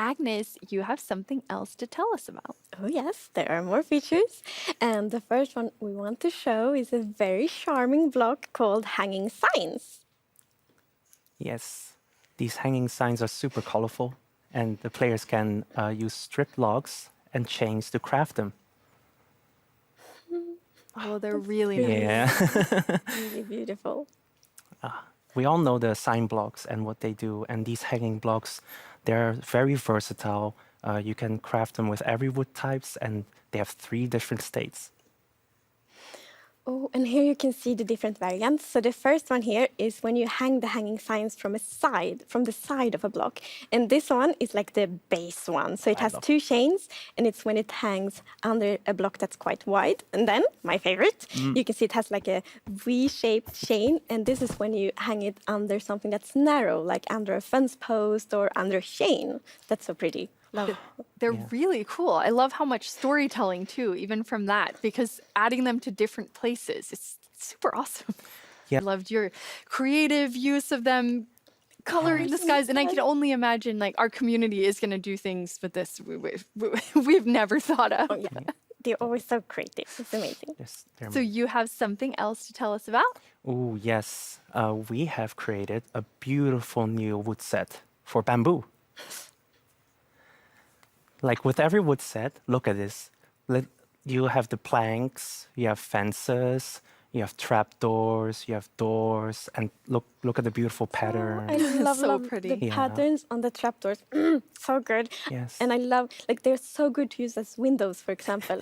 Agnes, you have something else to tell us about. Oh, yes, there are more features. And the first one we want to show is a very charming block called Hanging Signs. Yes, these hanging signs are super colorful, and the players can use strip logs and chains to craft them. Oh, they're really really nice. Yeah. Really beautiful. We all know the sign blocks and what they do, and these hanging blocks, they're very versatile. You can craft them with every wood types, and they have 3 different states. Oh, and here you can see the different variants. So the first one here is when you hang the hanging signs from the side of a block. And this one is like the base one. So it has 2 chains, and it's when it hangs under a block that's quite wide. And then, my favorite, you can see it has like a V-shaped chain, and this is when you hang it under something that's narrow, like under a fence post or under a chain. That's so pretty. Love it. They're really cool. I love how much storytelling too, even from that, because adding them to different places, it's super awesome. Yeah. I loved your creative use of them coloring the skies, and I can only imagine like our community is going to do things with this we've never thought of. Oh, yeah. They're always so creative. It's amazing. Yes, they're So you have something else to tell us about? Oh, yes. We have created a beautiful new wood set for bamboo. Like with every wood set, look at this. You have the planks, you have fences, you have trapdoors, you have doors, and look at the beautiful pattern. I love, So love pretty. the Yeah. patterns on the trapdoors. So good. Yes. And I love, like, they're so good to use as windows, for example.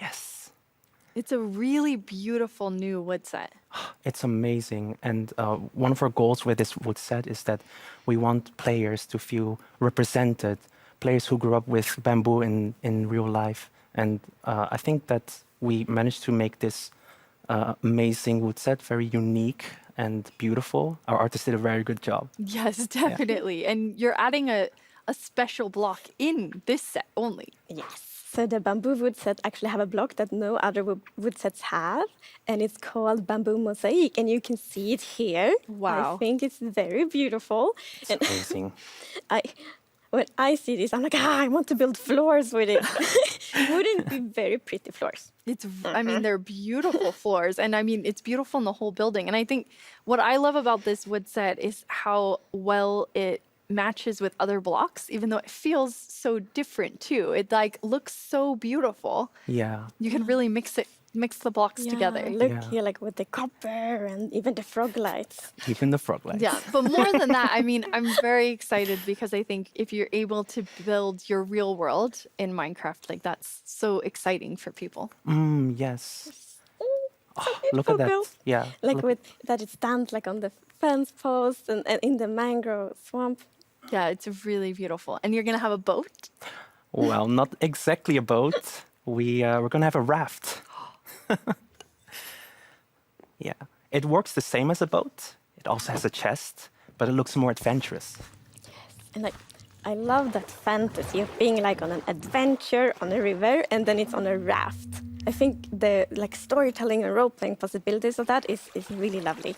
Yes, It's a really beautiful new wood set. it's amazing. And one of our goals with this wood set is that we want players to feel represented, players who grew up with bamboo in real life. And I think that we managed to make this amazing wood set very unique and beautiful. Our artist did a very good job. Yes, definitely. And you're adding a special block in this set only. Yes. So the bamboo wood set actually have a block that no other wood sets have, and it's called Bamboo Mosaic, and you can see it here. Wow. I think it's very beautiful. It's And amazing. when I see this, I'm like, I want to build floors with it. Wouldn't it be very pretty floors? It's, I mean, they're beautiful floors. And I mean, it's beautiful in the whole building. And I think what I love about this wood set is how well it matches with other blocks, even though it feels so different too. It like looks so beautiful. Yeah. You can really mix the blocks together. Look Yeah. here, like with the copper and even the frog lights. Even the frog legs. Yeah, but more than that, I mean, I'm very excited because I think if you're able to build your real world in Minecraft, like that's so exciting for people. Yes. Look at that. built. Yeah. Like look- with that it stands like on the fence post and in the mangrove swamp. Yeah, it's really beautiful. And you're gonna have a boat? Well, not exactly a boat. We're gonna have a raft. Yeah. It works the same as a boat. It also has a chest, but it looks more adventurous. And like I love that fantasy of being like on an adventure on a river and then it's on a raft. I think the like storytelling and role playing possibilities of that is really lovely.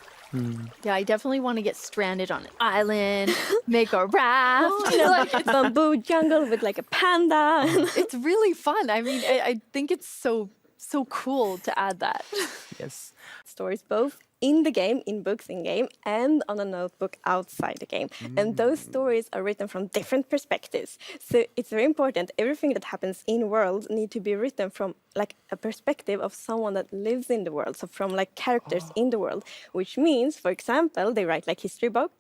Yeah, I definitely want to get stranded on an island, make a raft. Like bamboo jungle with like a panda. It's really fun. I mean, I think it's so cool to add that. Yes. Stories both in the game, in books in game, and on a notebook outside the game. And those stories are written from different perspectives. So it's very important. Everything that happens in world need to be written from like a perspective of someone that lives in the world. So from like characters in the world, which means, for example, they write like history books,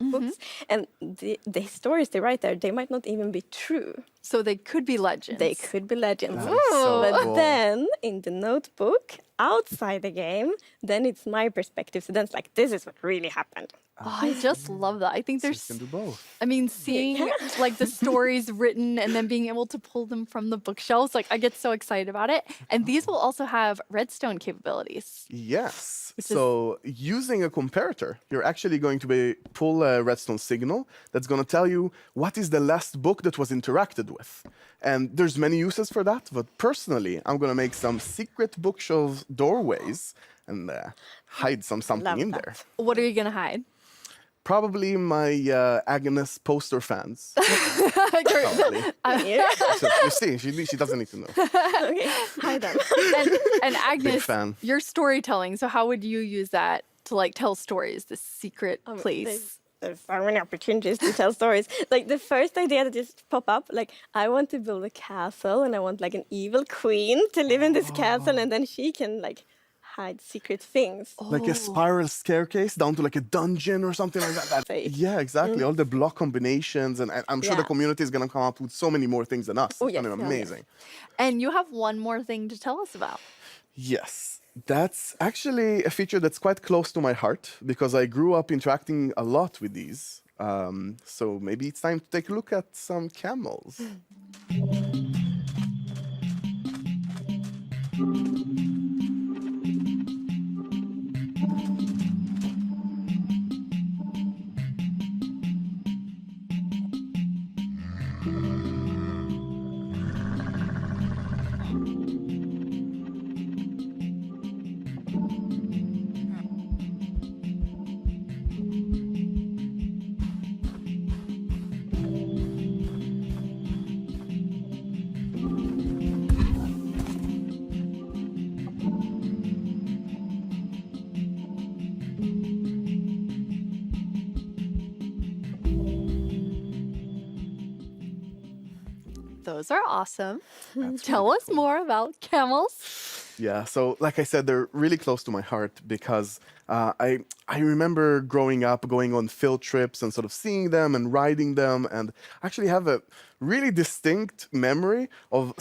and the stories they write there, they might not even be true. So they could be legends. They could be legends. so But cool. then in the notebook outside the game, then it's my perspective. So then it's like, this is what really happened. Oh, I just love that. I think You there's can do both. I mean, seeing like the stories written and then being able to pull them from the bookshelves, like I get so excited about it. And these will also have redstone capabilities. Yes. is- So using a comparator, you're actually going to pull a redstone signal that's going to tell you what is the last book that was interacted with. And there's many uses for that, but personally, I'm going to make some secret bookshelf doorways and hide something Love in that. there. What are you gonna hide? Probably my Agnes poster fans. Probably. Yeah. So, you see, she doesn't need to know. Okay. Hi then. And Agnes, fan. your storytelling. So how would you use that to like tell stories? This secret place. There's so many opportunities to tell stories. Like the first idea that just pop up, like I want to build a castle and I want like an evil queen to live in this castle and then she can like hide secret things. Like a spiral staircase down to like a dungeon or something like that. Safe. Yeah, exactly. All the block combinations, and I'm sure the Yeah. community is gonna come up with so many more things than us. Oh, It's gonna be yes, oh, yes. amazing. And you have one more thing to tell us about. Yes, that's actually a feature that's quite close to my heart because I grew up interacting a lot with these. So maybe it's time to take a look at some camels. Those are awesome. Tell us more about camels. Yeah, so like I said, they're really close to my heart because I remember growing up, going on field trips and sort of seeing them and riding them, and actually have a really distinct memory of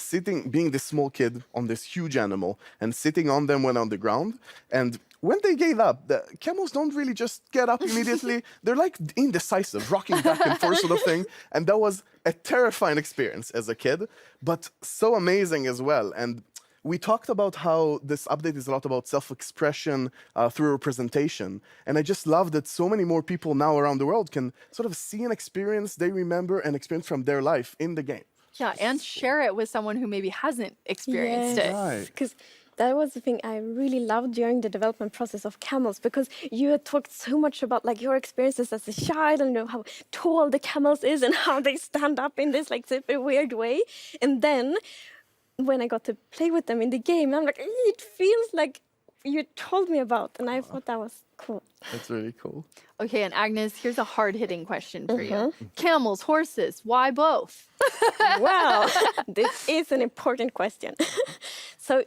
being this small kid on this huge animal and sitting on them when on the ground. And when they gave up, the camels don't really just get up immediately. They're like indecisive, rocking back and forth sort of thing. And that was a terrifying experience as a kid, but so amazing as well. And we talked about how this update is a lot about self-expression through representation. And I just love that so many more people now around the world can sort of see an experience they remember and experience from their life in the game. Yeah, and share it with someone who maybe hasn't experienced it. Right. Because that was the thing I really loved during the development process of camels, because you had talked so much about like your experiences as a child and how tall the camels is and how they stand up in this like super weird way. And then when I got to play with them in the game, I'm like, it feels like you told me about, and I thought that was cool. That's really cool. Okay, and Agnes, here's a hard-hitting question for you. Camels, horses, why both? Wow, this is an important question. So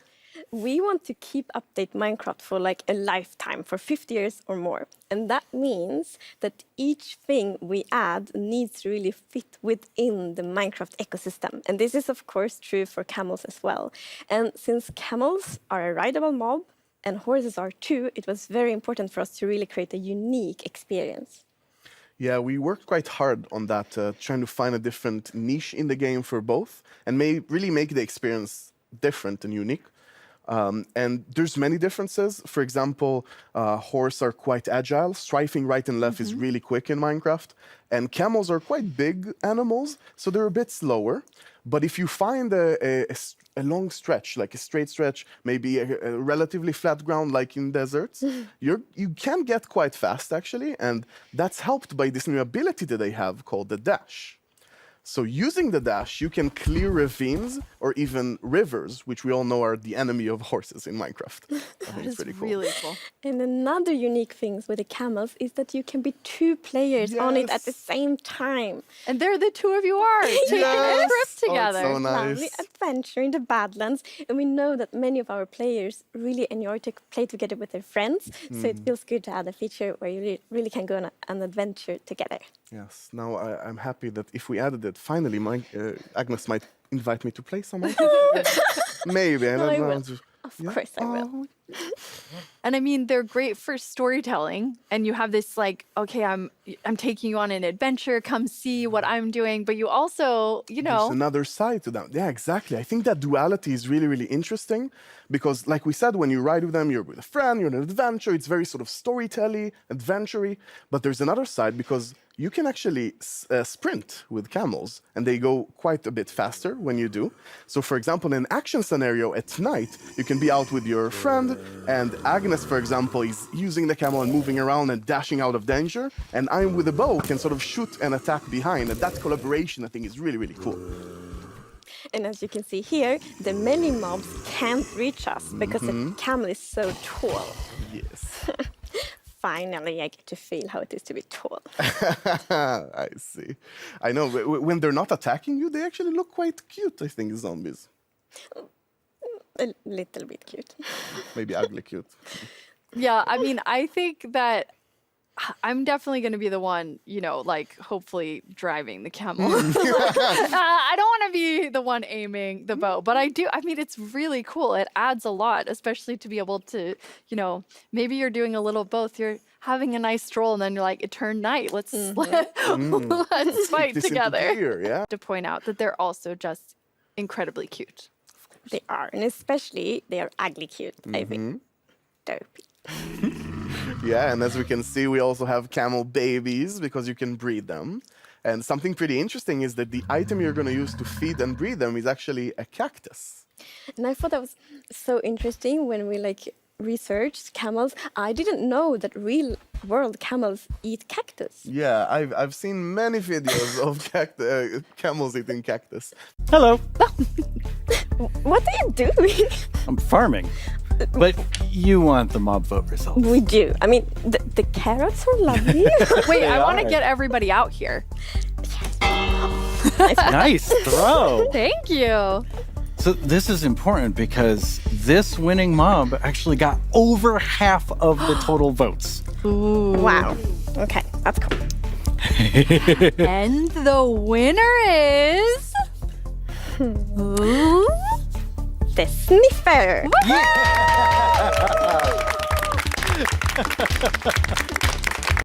we want to keep update Minecraft for like a lifetime, for 50 years or more. And that means that each thing we add needs to really fit within the Minecraft ecosystem. And this is of course true for camels as well. And since camels are a rideable mob and horses are too, it was very important for us to really create a unique experience. Yeah, we worked quite hard on that, trying to find a different niche in the game for both and really make the experience different and unique. And there's many differences. For example, horses are quite agile. Strafing right and left is really quick in Minecraft. And camels are quite big animals, so they're a bit slower. But if you find a long stretch, like a straight stretch, maybe a relatively flat ground like in deserts, you can get quite fast actually. And that's helped by this new ability that they have called the dash. So using the dash, you can clear ravines or even rivers, which we all know are the enemy of horses in Minecraft. I think That it's is pretty cool. really cool. And another unique thing with the camels is that you can be 2 players on it at the Yes. same time. And there the two of you are taking a Yes. trip Oh, together. it's so Lovely nice. adventure in the Badlands. And we know that many of our players really enjoy to play together with their friends. So it feels good to add a feature where you really can go on an adventure together. Yes, now I'm happy that if we added it, finally Agnes might invite me to play some Minecraft. Maybe, I No, I don't will. know. Of course I will. Oh, And I mean, they're great for storytelling. And you have this like, okay, I'm taking you on an adventure. Come see what I'm doing. But you also, you There's know, another side to them. Yeah, exactly. I think that duality is really, really interesting because, like we said, when you ride with them, you're with a friend, you're on an adventure. It's very sort of storytelling, adventure-y. But there's another side because you can actually sprint with camels, and they go quite a bit faster when you do. So, for example, in an action scenario at night, you can be out with your friend, And Agnes, for example, is using the camel and moving around and dashing out of danger. And I'm with a bow, can sort of shoot and attack behind. And that collaboration, I think, is really, really cool. And as you can see here, the many mobs can't reach us because the camel is so tall. Yes. Finally, I get to feel how it is to be tall. I see. I know. When they're not attacking you, they actually look quite cute, I think, zombies. A little bit cute. Maybe ugly cute. Yeah, I mean, I think that I'm definitely going to be the one, like hopefully driving the camel. I don't want to be the one aiming the bow, but I mean, it's really cool. It adds a lot, especially to be able to, maybe you're doing a little both. You're having a nice stroll and then you're like, it turned night. Let's fight This together. into gear, yeah. To point out that they're also just incredibly cute. They are, and especially they are ugly cute, I think. Dopey. Yeah, and as we can see, we also have camel babies because you can breed them. And something pretty interesting is that the item you're going to use to feed and breed them is actually a cactus. And I thought that was so interesting when we researched camels. I didn't know that real world camels eat cactus. Yeah, I've seen many videos of camels eating cactus. Hello, What are you doing? I'm farming. But you want the mob vote results. We do. I mean, the carrots are lovely. Wait, I want to are. get everybody out here. Nice throw. Thank you. So this is important because this winning mob actually got over half of the total votes. Wow. Okay, that's cool. And the winner is... Ooh. The sniffer.